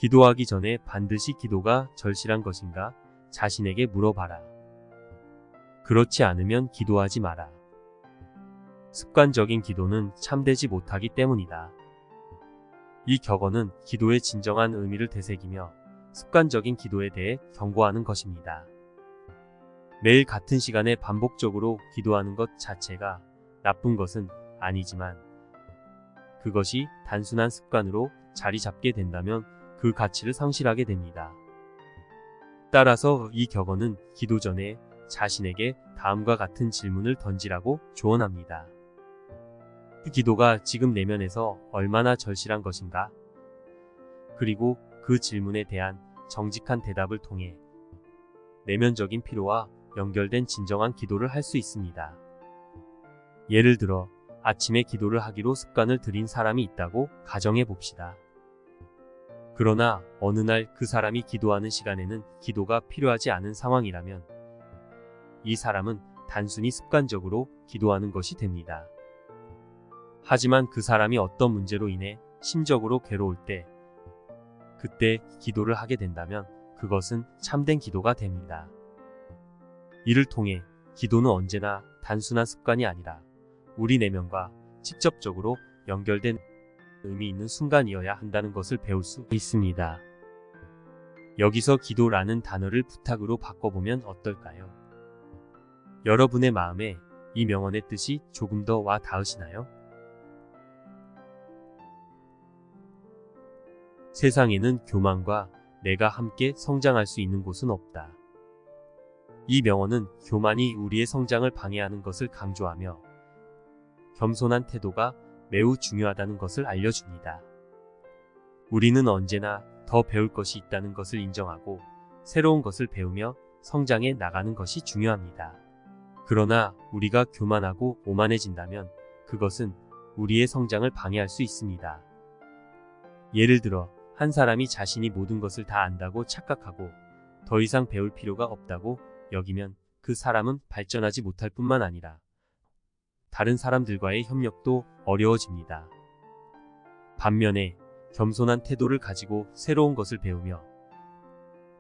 기도하기 전에 반드시 기도가 절실한 것인가 자신에게 물어봐라. 그렇지 않으면 기도하지 마라. 습관적인 기도는 참되지 못하기 때문이다. 이 격언은 기도의 진정한 의미를 되새기며 습관적인 기도에 대해 경고하는 것입니다. 매일 같은 시간에 반복적으로 기도하는 것 자체가 나쁜 것은 아니지만 그것이 단순한 습관으로 자리 잡게 된다면 그 가치를 상실하게 됩니다. 따라서 이 격언은 기도 전에 자신에게 다음과 같은 질문을 던지라고 조언합니다. 그 기도가 지금 내면에서 얼마나 절실한 것인가? 그리고 그 질문에 대한 정직한 대답을 통해 내면적인 필요와 연결된 진정한 기도를 할 수 있습니다. 예를 들어 아침에 기도를 하기로 습관을 들인 사람이 있다고 가정해 봅시다. 그러나 어느 날 그 사람이 기도하는 시간에는 기도가 필요하지 않은 상황이라면 이 사람은 단순히 습관적으로 기도하는 것이 됩니다. 하지만 그 사람이 어떤 문제로 인해 심적으로 괴로울 때 그때 기도를 하게 된다면 그것은 참된 기도가 됩니다. 이를 통해 기도는 언제나 단순한 습관이 아니라 우리 내면과 직접적으로 연결된 의미 있는 순간이어야 한다는 것을 배울 수 있습니다. 여기서 기도라는 단어를 부탁으로 바꿔보면 어떨까요? 여러분의 마음에 이 명언의 뜻이 조금 더 와 닿으시나요? 세상에는 교만과 내가 함께 성장할 수 있는 곳은 없다. 이 명언은 교만이 우리의 성장을 방해하는 것을 강조하며 겸손한 태도가 매우 중요하다는 것을 알려줍니다. 우리는 언제나 더 배울 것이 있다는 것을 인정하고 새로운 것을 배우며 성장해 나가는 것이 중요합니다. 그러나 우리가 교만하고 오만해진다면 그것은 우리의 성장을 방해할 수 있습니다. 예를 들어 한 사람이 자신이 모든 것을 다 안다고 착각하고 더 이상 배울 필요가 없다고 여기면 그 사람은 발전하지 못할 뿐만 아니라 다른 사람들과의 협력도 어려워집니다. 반면에 겸손한 태도를 가지고 새로운 것을 배우며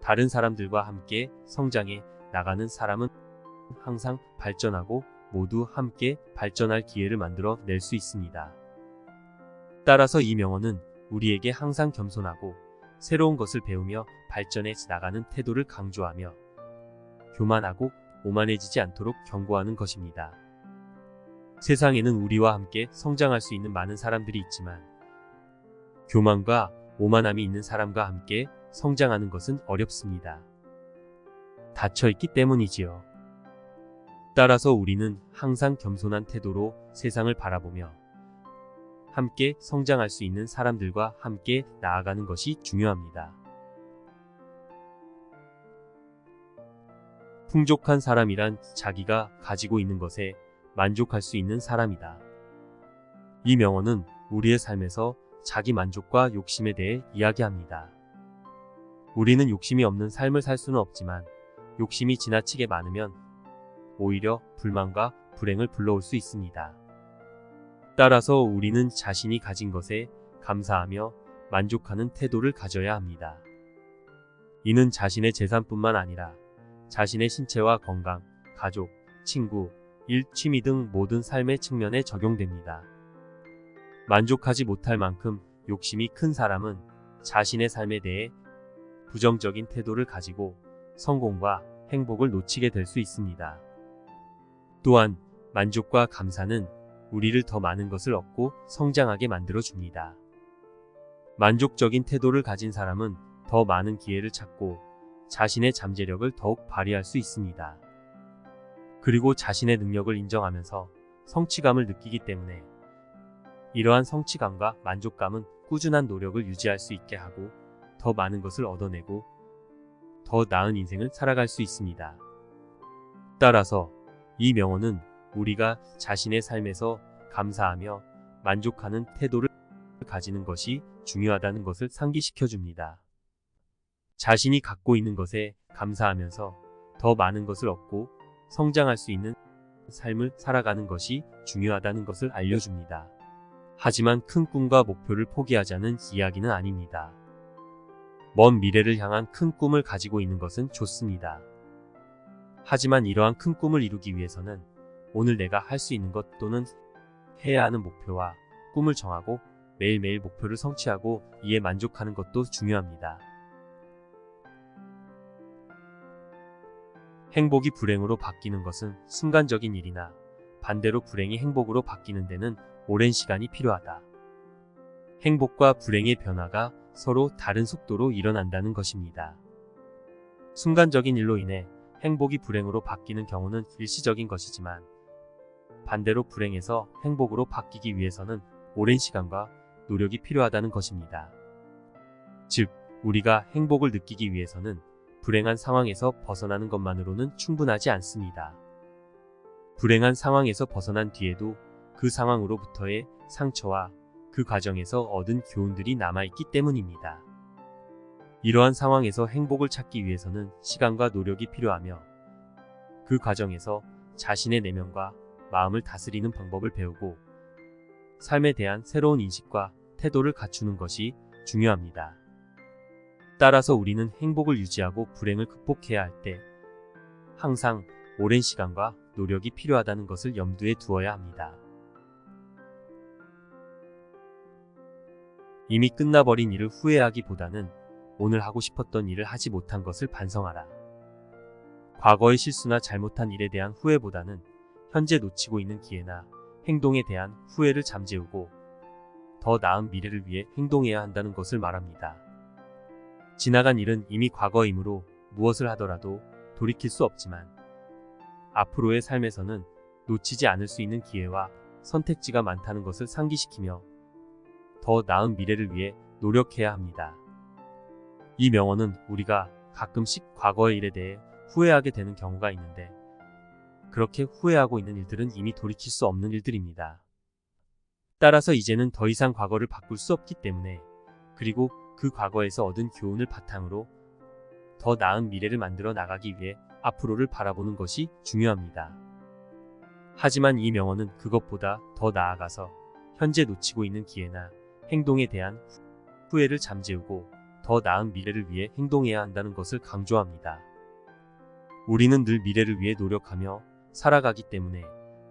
다른 사람들과 함께 성장해 나가는 사람은 항상 발전하고 모두 함께 발전할 기회를 만들어 낼 수 있습니다. 따라서 이 명언은 우리에게 항상 겸손하고 새로운 것을 배우며 발전해 나가는 태도를 강조하며 교만하고 오만해지지 않도록 경고하는 것입니다. 세상에는 우리와 함께 성장할 수 있는 많은 사람들이 있지만 교만과 오만함이 있는 사람과 함께 성장하는 것은 어렵습니다. 닫혀있기 때문이지요. 따라서 우리는 항상 겸손한 태도로 세상을 바라보며 함께 성장할 수 있는 사람들과 함께 나아가는 것이 중요합니다. 풍족한 사람이란 자기가 가지고 있는 것에 만족할 수 있는 사람이다. 이 명언은 우리의 삶에서 자기 만족과 욕심에 대해 이야기합니다. 우리는 욕심이 없는 삶을 살 수는 없지만 욕심이 지나치게 많으면 오히려 불만과 불행을 불러올 수 있습니다. 따라서 우리는 자신이 가진 것에 감사하며 만족하는 태도를 가져야 합니다. 이는 자신의 재산뿐만 아니라 자신의 신체와 건강, 가족, 친구, 일, 취미 등 모든 삶의 측면에 적용됩니다. 만족하지 못할 만큼 욕심이 큰 사람은 자신의 삶에 대해 부정적인 태도를 가지고 성공과 행복을 놓치게 될 수 있습니다. 또한 만족과 감사는 우리를 더 많은 것을 얻고 성장하게 만들어줍니다. 만족적인 태도를 가진 사람은 더 많은 기회를 찾고 자신의 잠재력을 더욱 발휘할 수 있습니다. 그리고 자신의 능력을 인정하면서 성취감을 느끼기 때문에 이러한 성취감과 만족감은 꾸준한 노력을 유지할 수 있게 하고 더 많은 것을 얻어내고 더 나은 인생을 살아갈 수 있습니다. 따라서 이 명언은 우리가 자신의 삶에서 감사하며 만족하는 태도를 가지는 것이 중요하다는 것을 상기시켜줍니다. 자신이 갖고 있는 것에 감사하면서 더 많은 것을 얻고 성장할 수 있는 삶을 살아가는 것이 중요하다는 것을 알려줍니다. 하지만 큰 꿈과 목표를 포기하자는 이야기는 아닙니다. 먼 미래를 향한 큰 꿈을 가지고 있는 것은 좋습니다. 하지만 이러한 큰 꿈을 이루기 위해서는 오늘 내가 할 수 있는 것 또는 해야 하는 목표와 꿈을 정하고 매일매일 목표를 성취하고 이에 만족하는 것도 중요합니다. 행복이 불행으로 바뀌는 것은 순간적인 일이나 반대로 불행이 행복으로 바뀌는 데는 오랜 시간이 필요하다. 행복과 불행의 변화가 서로 다른 속도로 일어난다는 것입니다. 순간적인 일로 인해 행복이 불행으로 바뀌는 경우는 일시적인 것이지만 반대로 불행에서 행복으로 바뀌기 위해서는 오랜 시간과 노력이 필요하다는 것입니다. 즉, 우리가 행복을 느끼기 위해서는 불행한 상황에서 벗어나는 것만으로는 충분하지 않습니다. 불행한 상황에서 벗어난 뒤에도 그 상황으로부터의 상처와 그 과정에서 얻은 교훈들이 남아있기 때문입니다. 이러한 상황에서 행복을 찾기 위해서는 시간과 노력이 필요하며 그 과정에서 자신의 내면과 마음을 다스리는 방법을 배우고 삶에 대한 새로운 인식과 태도를 갖추는 것이 중요합니다. 따라서 우리는 행복을 유지하고 불행을 극복해야 할 때 항상 오랜 시간과 노력이 필요하다는 것을 염두에 두어야 합니다. 이미 끝나버린 일을 후회하기보다는 오늘 하고 싶었던 일을 하지 못한 것을 반성하라. 과거의 실수나 잘못한 일에 대한 후회보다는 현재 놓치고 있는 기회나 행동에 대한 후회를 잠재우고 더 나은 미래를 위해 행동해야 한다는 것을 말합니다. 지나간 일은 이미 과거이므로 무엇을 하더라도 돌이킬 수 없지만 앞으로의 삶에서는 놓치지 않을 수 있는 기회와 선택지가 많다는 것을 상기시키며 더 나은 미래를 위해 노력해야 합니다. 이 명언은 우리가 가끔씩 과거의 일에 대해 후회하게 되는 경우가 있는데 그렇게 후회하고 있는 일들은 이미 돌이킬 수 없는 일들입니다. 따라서 이제는 더 이상 과거를 바꿀 수 없기 때문에 그리고 그 과거에서 얻은 교훈을 바탕으로 더 나은 미래를 만들어 나가기 위해 앞으로를 바라보는 것이 중요합니다. 하지만 이 명언은 그것보다 더 나아가서 현재 놓치고 있는 기회나 행동에 대한 후회를 잠재우고 더 나은 미래를 위해 행동해야 한다는 것을 강조합니다. 우리는 늘 미래를 위해 노력하며 살아가기 때문에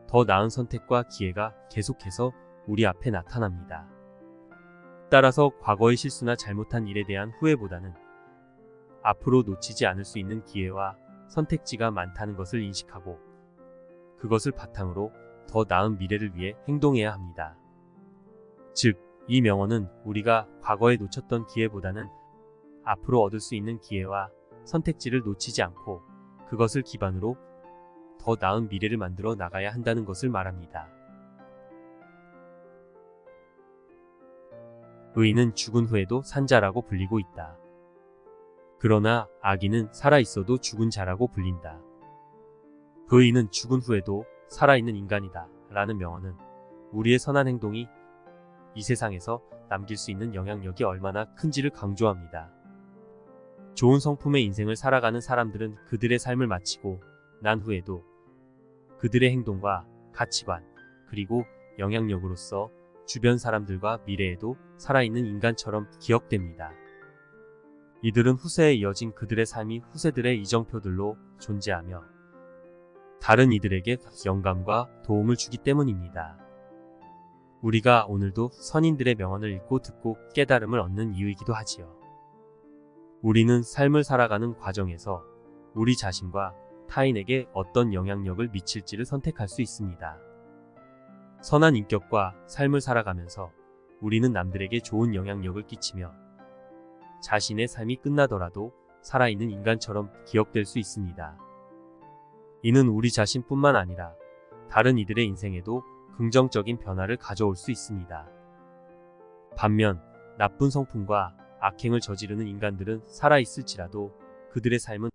더 나은 선택과 기회가 계속해서 우리 앞에 나타납니다. 따라서 과거의 실수나 잘못한 일에 대한 후회보다는 앞으로 놓치지 않을 수 있는 기회와 선택지가 많다는 것을 인식하고 그것을 바탕으로 더 나은 미래를 위해 행동해야 합니다. 즉, 이 명언은 우리가 과거에 놓쳤던 기회보다는 앞으로 얻을 수 있는 기회와 선택지를 놓치지 않고 그것을 기반으로 더 나은 미래를 만들어 나가야 한다는 것을 말합니다. 의인은 죽은 후에도 산 자라고 불리고 있다. 그러나 악인은 살아있어도 죽은 자라고 불린다. 그 의인은 죽은 후에도 살아있는 인간이다 라는 명언은 우리의 선한 행동이 이 세상에서 남길 수 있는 영향력이 얼마나 큰지를 강조합니다. 좋은 성품의 인생을 살아가는 사람들은 그들의 삶을 마치고 난 후에도 그들의 행동과 가치관 그리고 영향력으로서 주변 사람들과 미래에도 살아있는 인간처럼 기억됩니다. 이들은 후세에 이어진 그들의 삶이 후세들의 이정표들로 존재하며 다른 이들에게 영감과 도움을 주기 때문입니다. 우리가 오늘도 선인들의 명언을 읽고 듣고 깨달음을 얻는 이유이기도 하지요. 우리는 삶을 살아가는 과정에서 우리 자신과 타인에게 어떤 영향력을 미칠지를 선택할 수 있습니다. 선한 인격과 삶을 살아가면서 우리는 남들에게 좋은 영향력을 끼치며 자신의 삶이 끝나더라도 살아있는 인간처럼 기억될 수 있습니다. 이는 우리 자신뿐만 아니라 다른 이들의 인생에도 긍정적인 변화를 가져올 수 있습니다. 반면 나쁜 성품과 악행을 저지르는 인간들은 살아있을지라도 그들의 삶은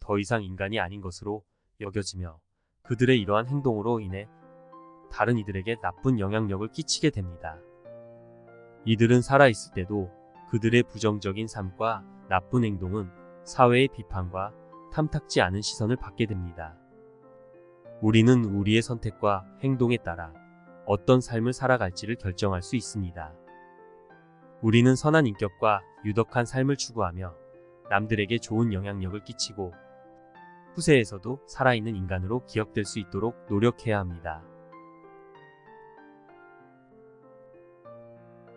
더 이상 인간이 아닌 것으로 여겨지며 그들의 이러한 행동으로 인해 다른 이들에게 나쁜 영향력을 끼치게 됩니다. 이들은 살아있을 때도 그들의 부정적인 삶과 나쁜 행동은 사회의 비판과 탐탁지 않은 시선을 받게 됩니다. 우리는 우리의 선택과 행동에 따라 어떤 삶을 살아갈지를 결정할 수 있습니다. 우리는 선한 인격과 유덕한 삶을 추구하며 남들에게 좋은 영향력을 끼치고 후세에서도 살아있는 인간으로 기억될 수 있도록 노력해야 합니다.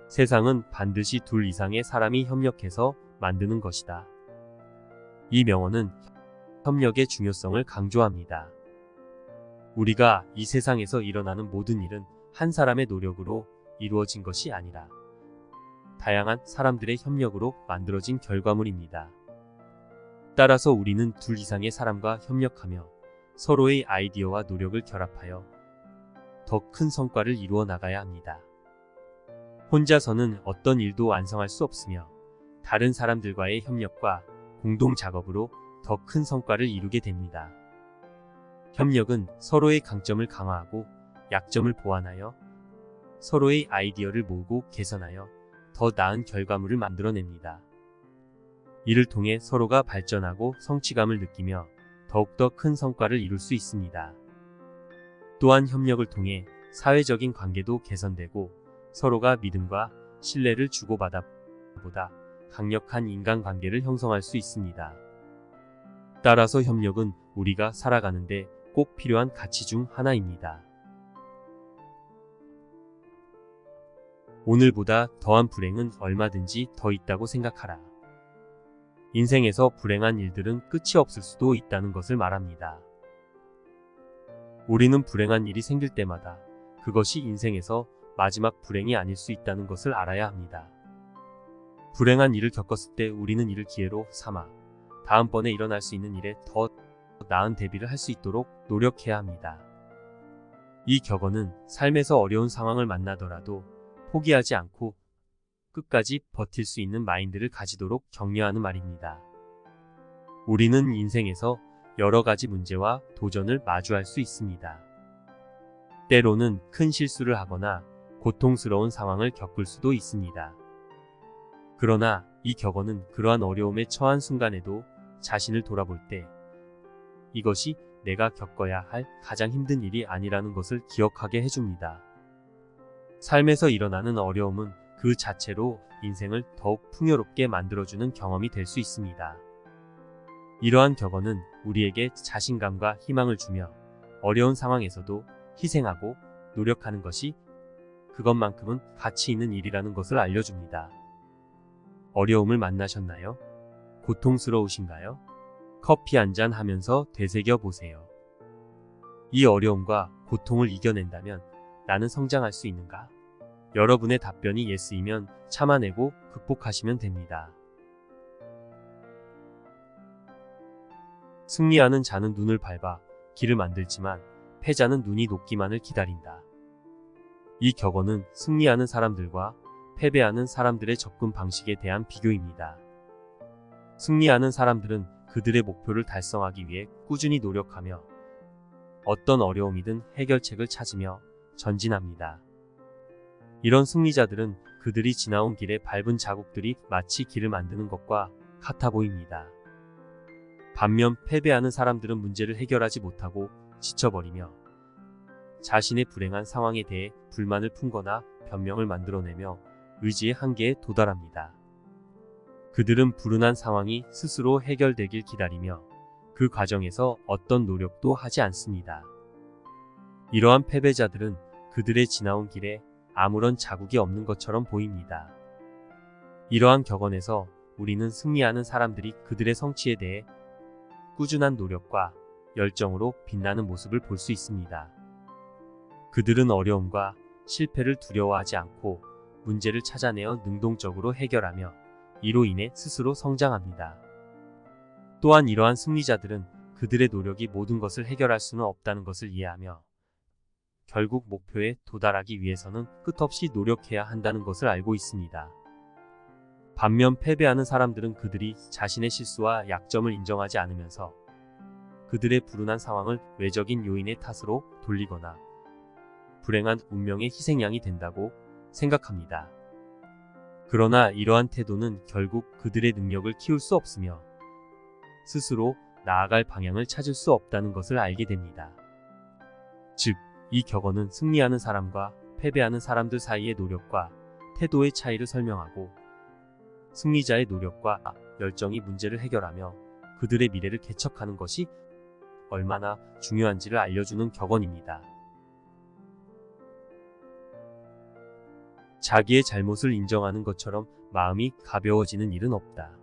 세상은 반드시 둘 이상의 사람이 협력해서 만드는 것이다. 이 명언은 협력의 중요성을 강조합니다. 우리가 이 세상에서 일어나는 모든 일은 한 사람의 노력으로 이루어진 것이 아니라 다양한 사람들의 협력으로 만들어진 결과물입니다. 따라서 우리는 둘 이상의 사람과 협력하며 서로의 아이디어와 노력을 결합하여 더 큰 성과를 이루어 나가야 합니다. 혼자서는 어떤 일도 완성할 수 없으며 다른 사람들과의 협력과 공동 작업으로 더 큰 성과를 이루게 됩니다. 협력은 서로의 강점을 강화하고 약점을 보완하여 서로의 아이디어를 모으고 개선하여 더 나은 결과물을 만들어냅니다. 이를 통해 서로가 발전하고 성취감을 느끼며 더욱더 큰 성과를 이룰 수 있습니다. 또한 협력을 통해 사회적인 관계도 개선되고 서로가 믿음과 신뢰를 주고받아 보다 강력한 인간관계를 형성할 수 있습니다. 따라서 협력은 우리가 살아가는데 꼭 필요한 가치 중 하나입니다. 오늘보다 더한 불행은 얼마든지 더 있다고 생각하라. 인생에서 불행한 일들은 끝이 없을 수도 있다는 것을 말합니다. 우리는 불행한 일이 생길 때마다 그것이 인생에서 마지막 불행이 아닐 수 있다는 것을 알아야 합니다. 불행한 일을 겪었을 때 우리는 이를 기회로 삼아 다음번에 일어날 수 있는 일에 더 나은 대비를 할 수 있도록 노력해야 합니다. 이 격언은 삶에서 어려운 상황을 만나더라도 포기하지 않고 끝까지 버틸 수 있는 마인드를 가지도록 격려하는 말입니다. 우리는 인생에서 여러 가지 문제와 도전을 마주할 수 있습니다. 때로는 큰 실수를 하거나 고통스러운 상황을 겪을 수도 있습니다. 그러나 이 격언은 그러한 어려움에 처한 순간에도 자신을 돌아볼 때 이것이 내가 겪어야 할 가장 힘든 일이 아니라는 것을 기억하게 해줍니다. 삶에서 일어나는 어려움은 그 자체로 인생을 더욱 풍요롭게 만들어주는 경험이 될 수 있습니다. 이러한 격언은 우리에게 자신감과 희망을 주며 어려운 상황에서도 희생하고 노력하는 것이 그것만큼은 가치 있는 일이라는 것을 알려줍니다. 어려움을 만나셨나요? 고통스러우신가요? 커피 한잔 하면서 되새겨 보세요. 이 어려움과 고통을 이겨낸다면 나는 성장할 수 있는가? 여러분의 답변이 예스이면 참아내고 극복하시면 됩니다. 승리하는 자는 눈을 밟아 길을 만들지만 패자는 눈이 녹기만을 기다린다. 이 격언은 승리하는 사람들과 패배하는 사람들의 접근 방식에 대한 비교입니다. 승리하는 사람들은 그들의 목표를 달성하기 위해 꾸준히 노력하며 어떤 어려움이든 해결책을 찾으며 전진합니다. 이런 승리자들은 그들이 지나온 길에 밟은 자국들이 마치 길을 만드는 것과 같아 보입니다. 반면 패배하는 사람들은 문제를 해결하지 못하고 지쳐버리며 자신의 불행한 상황에 대해 불만을 품거나 변명을 만들어내며 의지의 한계에 도달합니다. 그들은 불운한 상황이 스스로 해결되길 기다리며 그 과정에서 어떤 노력도 하지 않습니다. 이러한 패배자들은 그들의 지나온 길에 아무런 자국이 없는 것처럼 보입니다. 이러한 격언에서 우리는 승리하는 사람들이 그들의 성취에 대해 꾸준한 노력과 열정으로 빛나는 모습을 볼 수 있습니다. 그들은 어려움과 실패를 두려워하지 않고 문제를 찾아내어 능동적으로 해결하며 이로 인해 스스로 성장합니다. 또한 이러한 승리자들은 그들의 노력이 모든 것을 해결할 수는 없다는 것을 이해하며 결국 목표에 도달하기 위해서는 끝없이 노력해야 한다는 것을 알고 있습니다. 반면 패배하는 사람들은 그들이 자신의 실수와 약점을 인정하지 않으면서 그들의 불운한 상황을 외적인 요인의 탓으로 돌리거나 불행한 운명의 희생양이 된다고 생각합니다. 그러나 이러한 태도는 결국 그들의 능력을 키울 수 없으며 스스로 나아갈 방향을 찾을 수 없다는 것을 알게 됩니다. 즉, 이 격언은 승리하는 사람과 패배하는 사람들 사이의 노력과 태도의 차이를 설명하고 승리자의 노력과 열정이 문제를 해결하며 그들의 미래를 개척하는 것이 얼마나 중요한지를 알려주는 격언입니다. 자기의 잘못을 인정하는 것처럼 마음이 가벼워지는 일은 없다.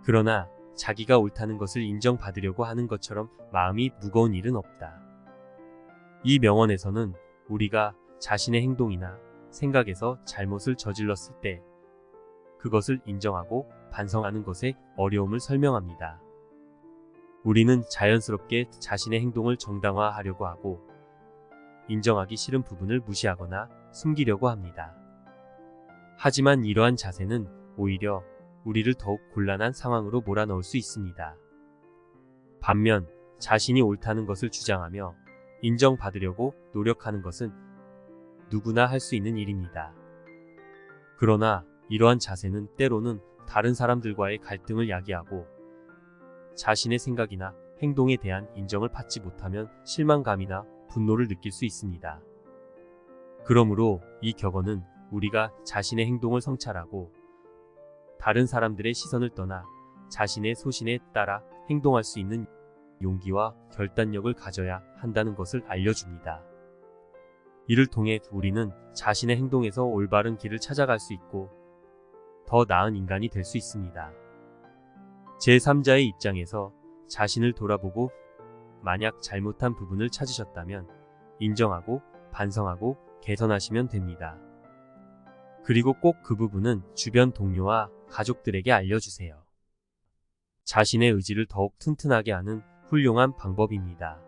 그러나 자기가 옳다는 것을 인정받으려고 하는 것처럼 마음이 무거운 일은 없다. 이 명언에서는 우리가 자신의 행동이나 생각에서 잘못을 저질렀을 때 그것을 인정하고 반성하는 것의 어려움을 설명합니다. 우리는 자연스럽게 자신의 행동을 정당화하려고 하고 인정하기 싫은 부분을 무시하거나 숨기려고 합니다. 하지만 이러한 자세는 오히려 우리를 더욱 곤란한 상황으로 몰아넣을 수 있습니다. 반면 자신이 옳다는 것을 주장하며 인정받으려고 노력하는 것은 누구나 할 수 있는 일입니다. 그러나 이러한 자세는 때로는 다른 사람들과의 갈등을 야기하고 자신의 생각이나 행동에 대한 인정을 받지 못하면 실망감이나 분노를 느낄 수 있습니다. 그러므로 이 격언은 우리가 자신의 행동을 성찰하고 다른 사람들의 시선을 떠나 자신의 소신에 따라 행동할 수 있는 용기와 결단력을 가져야 한다는 것을 알려줍니다. 이를 통해 우리는 자신의 행동에서 올바른 길을 찾아갈 수 있고 더 나은 인간이 될 수 있습니다. 제3자의 입장에서 자신을 돌아보고 만약 잘못한 부분을 찾으셨다면 인정하고 반성하고 개선하시면 됩니다. 그리고 꼭 그 부분은 주변 동료와 가족들에게 알려주세요. 자신의 의지를 더욱 튼튼하게 하는 훌륭한 방법입니다.